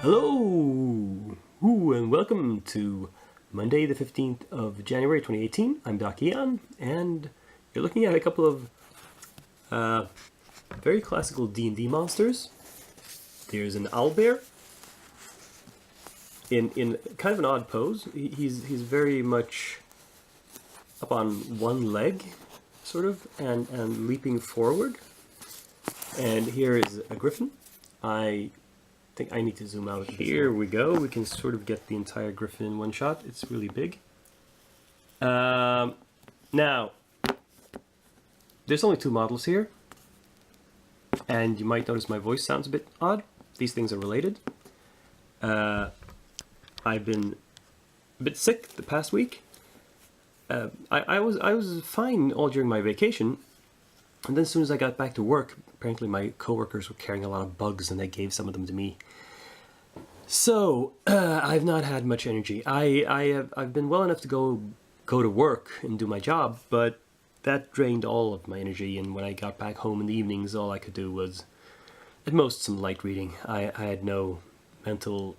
Hello, and welcome to Monday the 15th of January 2018. I'm Doc Ian, and you're looking at a couple of very classical D&D monsters. There's an owlbear in kind of an odd pose. He's very much up on one leg, sort of, and leaping forward. And here is a griffin. I think I need to zoom out. Here we go. We can sort of get the entire griffin in one shot. It's really big. Now, there's only two models here, and you might notice my voice sounds a bit odd. These things are related. I've been a bit sick the past week. I was fine all during my vacation, and then as soon as I got back to work, apparently my coworkers were carrying a lot of bugs, and they gave some of them to me. So I've not had much energy. I've been well enough to go to work and do my job, but that drained all of my energy. And when I got back home in the evenings, all I could do was, at most, some light reading. I had no mental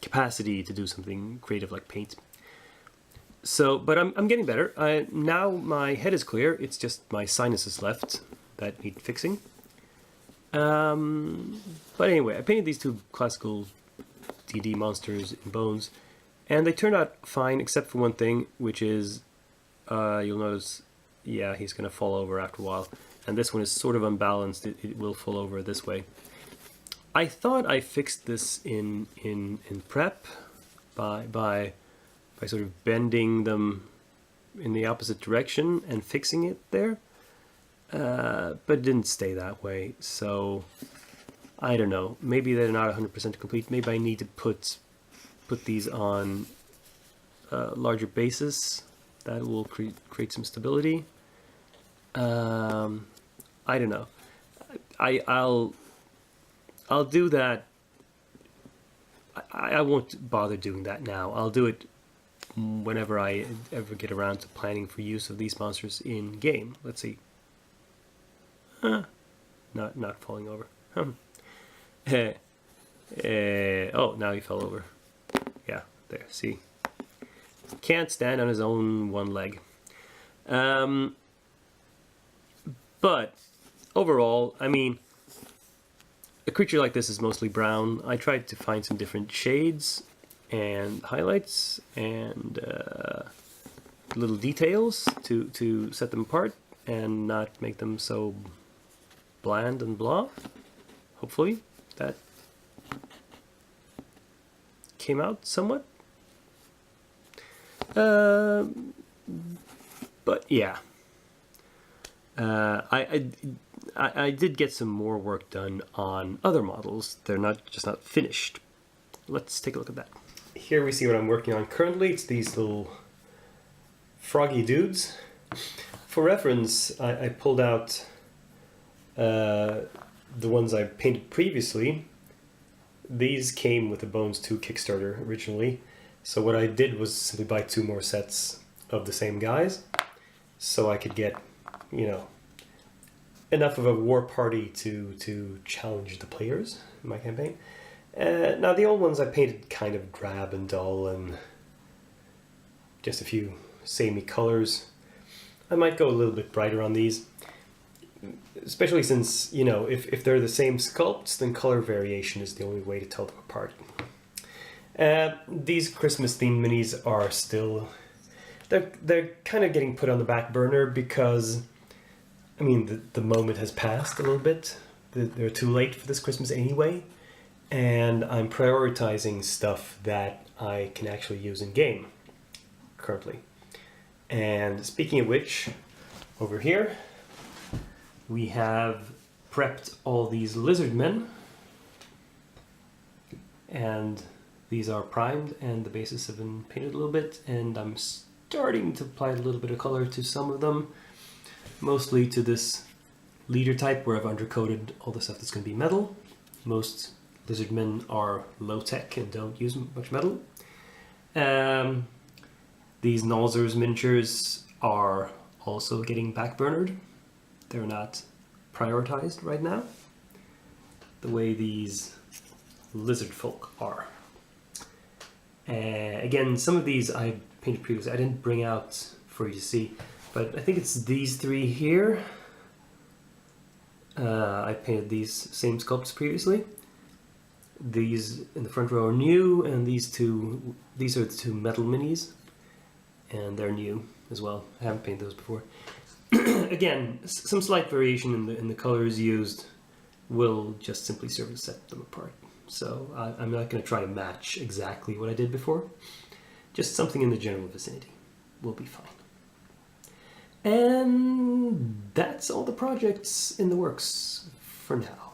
capacity to do something creative like paint. So, but I'm getting better. Now my head is clear. It's just my sinuses left that need fixing. But anyway, I painted these two classical D&D monsters in bones, and they turned out fine, except for one thing, which is, you'll notice, yeah, he's going to fall over after a while. And this one is sort of unbalanced. It will fall over this way. I thought I fixed this in prep by sort of bending them in the opposite direction and fixing it there, but it didn't stay that way. So I don't know. Maybe they're not 100% complete. Maybe I need to put these on larger bases. That will create some stability. I don't know. I'll do that. I won't bother doing that now. I'll do it whenever I ever get around to planning for use of these monsters in game. Let's see. Not falling over. Oh, now he fell over. Yeah, there. See, can't stand on his own one leg. But overall, I mean, a creature like this is mostly brown. I tried to find some different shades and highlights and little details to set them apart and not make them so bland and blah. Hopefully that came out somewhat. But yeah, I did get some more work done on other models. They're not finished. Let's take a look at that. Here we see what I'm working on currently. It's these little froggy dudes. For reference, I pulled out the ones I painted previously. These came with the Bones 2 Kickstarter originally. So what I did was simply buy 2 more sets of the same guys, so I could get, you know, enough of a war party to challenge the players in my campaign. Now the old ones I painted kind of drab and dull and just a few samey colors. I might go a little bit brighter on these, especially since, you know, if they're the same sculpts, then color variation is the only way to tell them apart. These Christmas themed minis are still, they're kind of getting put on the back burner because, I mean, the moment has passed a little bit. They're too late for this Christmas anyway, and I'm prioritizing stuff that I can actually use in game currently. And speaking of which, over here we have prepped all these lizard men, and these are primed and the bases have been painted a little bit, and I'm starting to apply a little bit of color to some of them, mostly to this leader type where I've undercoated all the stuff that's going to be metal. Most lizard men are low tech and don't use much metal. These Nalzur's miniatures are also getting backburnered. They're not prioritized right now. the way these lizard folk are. Again, some of these I painted previously. I didn't bring out for you to see, but I think it's these three here. I painted these same sculpts previously. These in the front row are new, and these are the two metal minis, and they're new as well. I haven't painted those before. Again, some slight variation in the colors used will just simply serve to set them apart. So I'm not going to try to match exactly what I did before. Just something in the general vicinity will be fine. And that's all the projects in the works for now.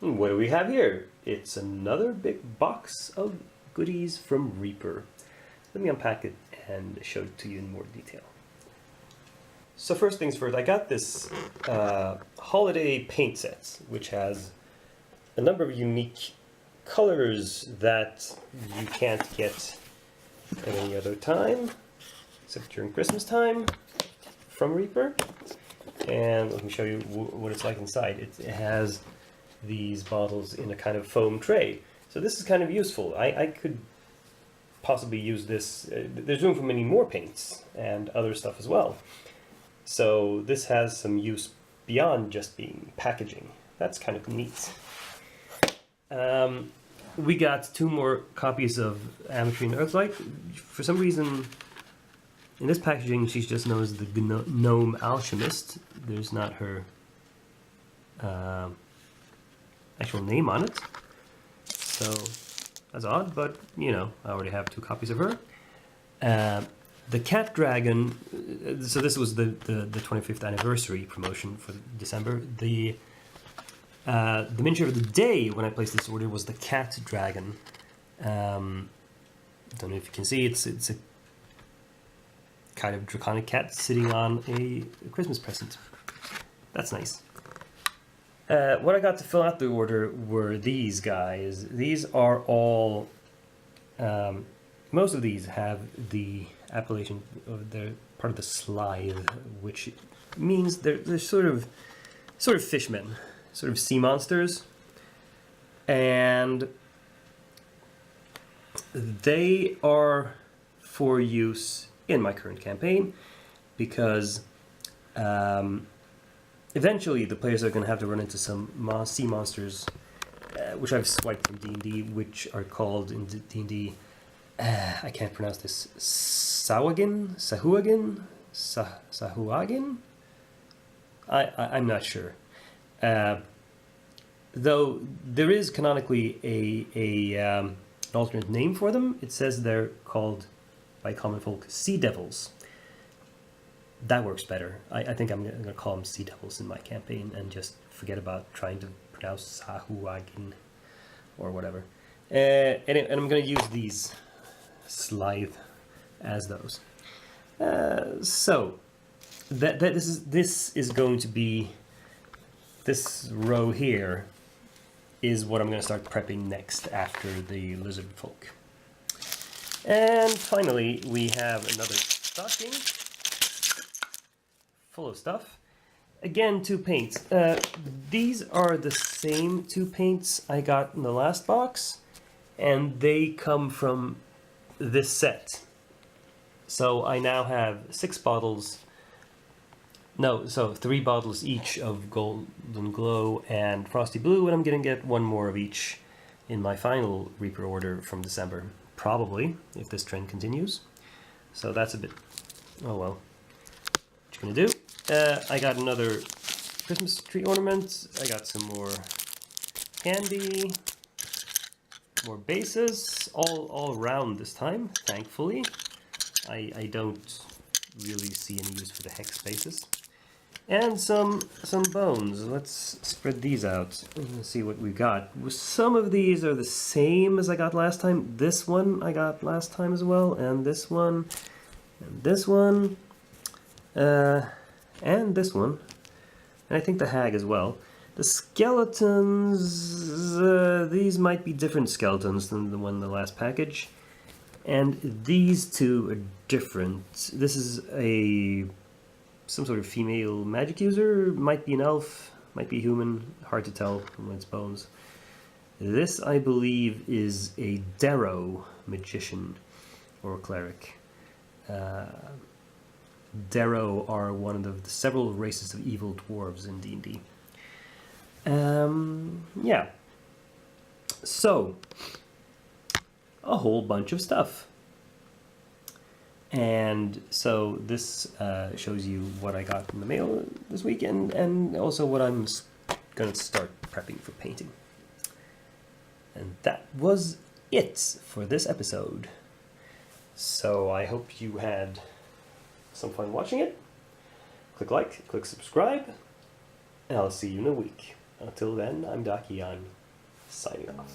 What do we have here? It's another big box of goodies from Reaper. Let me unpack it and show it to you in more detail. So first things first, I got this holiday paint set, which has a number of unique colors that you can't get at any other time, except during Christmas time, from Reaper. And let me show you what it's like inside. It has these bottles in a kind of foam tray. So this is kind of useful. I could possibly use this. There's room for many more paints and other stuff as well. So this has some use beyond just being packaging. That's kind of neat. We got 2 more copies of Ametrine Earthlight. For some reason, in this packaging, she's just known as the Gnome Alchemist. There's not her actual name on it. So that's odd, but you know, I already have 2 copies of her. The Cat Dragon, so this was the 25th anniversary promotion for December. The miniature of the day when I placed this order was the Cat Dragon. Don't know if you can see, it's a kind of draconic cat sitting on a Christmas present. That's nice. What I got to fill out the order were these guys. These are all, most of these have the appellation of they're part of the slithe, which means they're sort of fishmen, sort of sea monsters, and they are for use in my current campaign because eventually the players are going to have to run into some sea monsters, which I've swiped from D&D, which are called in D&D, I can't pronounce this, Sahuagin? I'm not sure. Though there is canonically an alternate name for them. It says they're called, by common folk, sea devils. That works better. I think I'm going to call them sea devils in my campaign and just forget about trying to pronounce Sahuagin or whatever. And I'm going to use these slithe as those. So this is going to be, this row here is what I'm going to start prepping next after the lizard folk. And finally, we have another stocking full of stuff. Again, 2 paints. These are the same 2 paints I got in the last box, and they come from this set. So I now have 6 bottles. No, so 3 bottles each of Golden Glow and Frosty Blue, and I'm going to get 1 more of each in my final Reaper order from December. Probably, if this trend continues. So that's a bit, oh well. What you gonna do? I got another Christmas tree ornament. I got some more candy, more bases, all round this time, thankfully. I don't really see any use for the hex bases. And some bones. Let's spread these out and see what we got. Some of these are the same as I got last time. This one I got last time as well, and this one, and this one, and this one, and I think the hag as well. The skeletons, these might be different skeletons than the one in the last package. And these 2 are different. This is some sort of female magic user. Might be an elf, might be human. Hard to tell from its bones. This, I believe, is a Darrow magician or cleric. Darrow are one of the several races of evil dwarves in D&D. Yeah. So, a whole bunch of stuff. And so this shows you what I got in the mail this weekend, and also what I'm going to start prepping for painting. And that was it for this episode. So I hope you had some fun watching it. Click like, click subscribe, and I'll see you in a week. Until then, I'm Dakian, signing off.